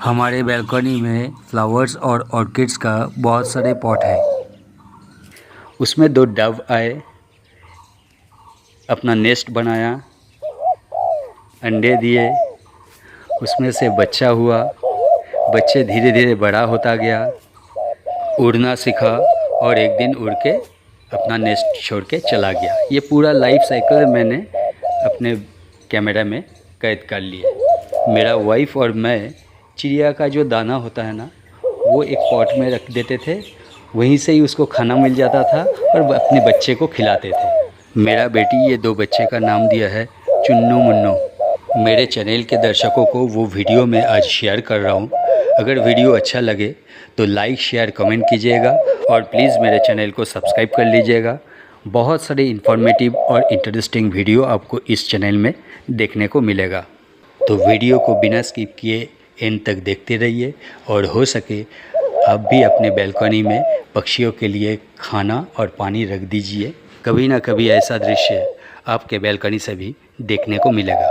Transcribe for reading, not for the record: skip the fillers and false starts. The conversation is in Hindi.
हमारे बालकनी में फ्लावर्स और ऑर्किड्स का बहुत सारे पॉट है। उसमें 2 डव आए, अपना नेस्ट बनाया, अंडे दिए, उसमें से बच्चा हुआ, बच्चे धीरे धीरे बड़ा होता गया, उड़ना सीखा और एक दिन उड़ के अपना नेस्ट छोड़ के चला गया। ये पूरा लाइफ साइकिल मैंने अपने कैमरा में कैद कर लिया। मेरा वाइफ और मैं चिड़िया का जो दाना होता है ना, वो एक पॉट में रख देते थे, वहीं से ही उसको खाना मिल जाता था और अपने बच्चे को खिलाते थे। मेरा बेटी ये 2 बच्चे का नाम दिया है चुन्नू मुन्नू। मेरे चैनल के दर्शकों को वो वीडियो मैं आज शेयर कर रहा हूँ। अगर वीडियो अच्छा लगे तो लाइक शेयर कमेंट कीजिएगा और प्लीज़ मेरे चैनल को सब्सक्राइब कर लीजिएगा। बहुत सारे इन्फॉर्मेटिव और इंटरेस्टिंग वीडियो आपको इस चैनल में देखने को मिलेगा। तो वीडियो को बिना स्किप किए एंड तक देखते रहिए और हो सके आप भी अपने बालकनी में पक्षियों के लिए खाना और पानी रख दीजिए। कभी ना कभी ऐसा दृश्य आपके बालकनी से भी देखने को मिलेगा।